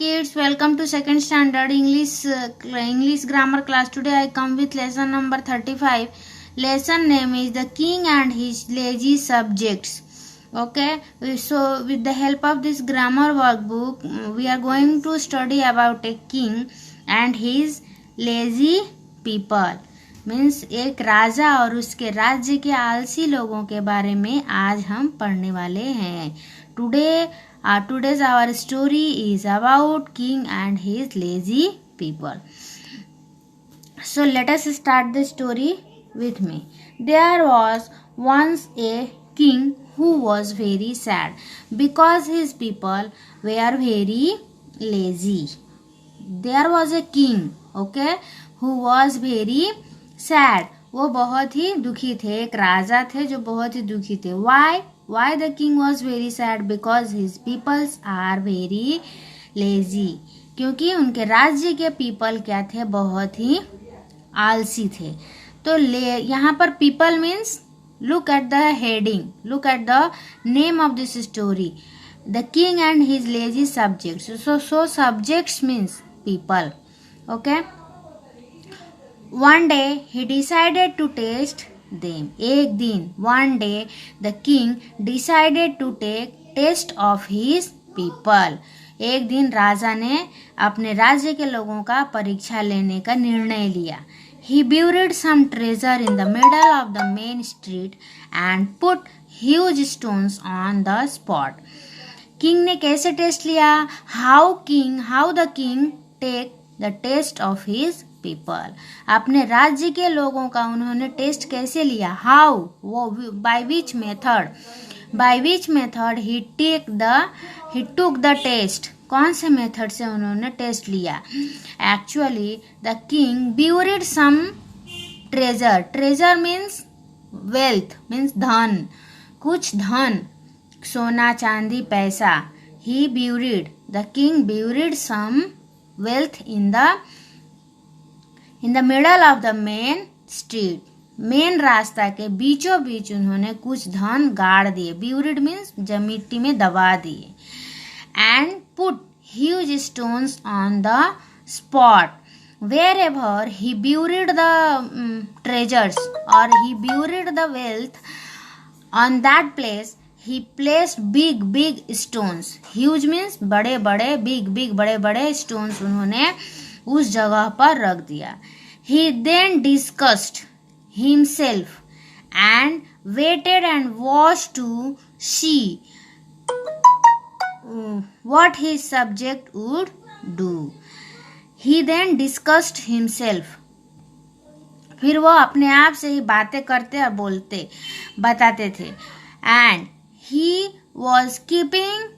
Kids, welcome to second standard English grammar class. Today I come with lesson number 35. Lesson name is The King and His Lazy Subjects. Okay, so with the help of this grammar workbook, we are going to study about a king and his lazy people. Means एक राजा और उसके राज्य के आलसी लोगों के बारे में आज हम पढ़ने वाले हैं. Today's our story is about king and his lazy people. So let us start the story with me. There was once a king who was very sad because his people were very lazy. There was a king, okay, who was very sad. वो बहुत ही दुखी थे. एक राजा थे जो बहुत ही दुखी थे. Why the king was very sad? Because his peoples are very lazy. क्योंकि उनके राज्य के पीपल क्या थे? बहुत ही आलसी थे. तो यहाँ पर people means look at the heading, look at the name of this story, the king and his lazy subjects. So subjects means people. Okay. One day he decided to test them. एक दिन one day the king decided to take test of his people. एक दिन राजा ने अपने राज्य के लोगों का परीक्षा लेने का निर्णय लिया. He buried some treasure in the middle of the main street and put huge stones on the spot. King ने कैसे टेस्ट लिया? How the king take the test of his people. अपने राज्य के लोगों का उन्होंने टेस्ट कैसे लिया? How? By which method? By which method he took the test? कौन से मेथड से उन्होंने टेस्ट लिया? Actually, the king buried some treasure. Treasure means wealth, means धन. कुछ धन, सोना, चांदी, पैसा. The king buried some wealth in the middle of the main street. Main रास्ता के बीचों बीच उन्होंने कुछ धन गाड़ दिए. Buried means मिट्टी में दबा दिए. And put huge stones on the spot. Wherever he buried the treasures or he buried the wealth, on that place he placed big stones. Huge means बड़े बड़े, big बड़े बड़े stones उन्होंने उस जगह पर रख दिया. He then discussed himself and waited and watched to see what his subject would do. He then discussed himself. फिर वो अपने आप से ही बातें करते और बताते थे. And he was keeping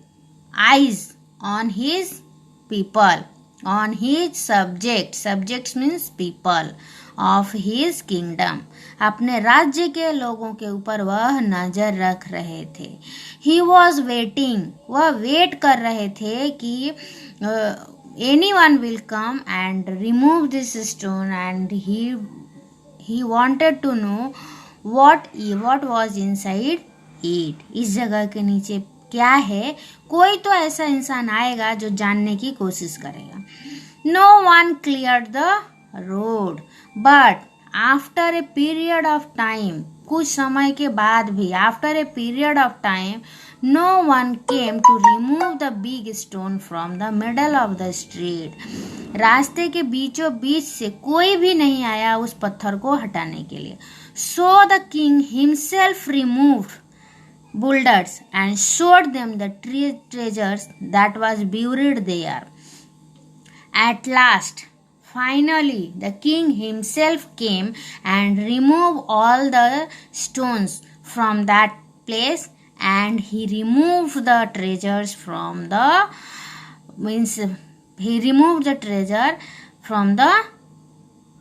eyes on his people, on his subjects means people of his kingdom. अपने राज्य के लोगों के ऊपर वह नजर रख रहे थे. He was waiting. वह वेट कर रहे थे कि anyone will come and remove this stone, and he wanted to know what was inside it. इस जगह के नीचे क्या है? कोई तो ऐसा इंसान आएगा जो जानने की कोशिश करेगा. No one cleared the road, but after a period of time, कुछ समय के बाद भी, after a period of time, no one came to remove the big stone from the middle of the street. रास्ते के बीचों बीच से कोई भी नहीं आया उस पत्थर को हटाने के लिए. So the king himself removed boulders and showed them the treasures that was buried there. At last, finally, the king himself came and removed all the stones from that place, and he removed the treasures from the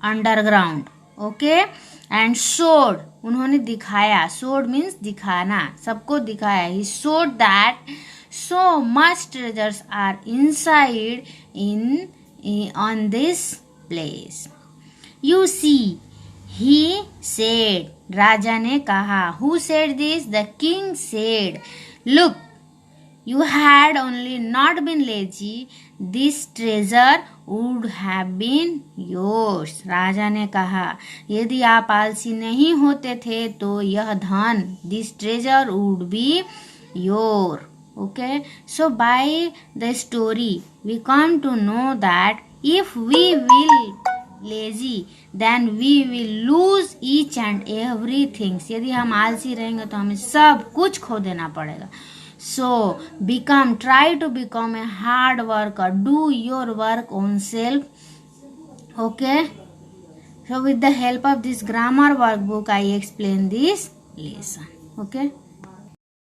underground. Okay, and showed, उन्होंने दिखाया. Showed means दिखाना, सबको दिखाया. He showed that so much treasures are inside on this place. You see, he said. राजा ने कहा. Who said this? The king said. Look, you had only not been lazy, this treasure would have been yours. राजा ने कहा, यदि आप आलसी नहीं होते थे तो यह धन, this treasure would be your. Okay, so by the story we come to know that if we will lazy then we will lose each and everything. यदि हम आलसी रहेंगे तो हमें सब कुछ खो देना पड़ेगा. So try to become a hard worker, do your work on self. Okay, so with the help of this grammar workbook I explain this lesson. Okay.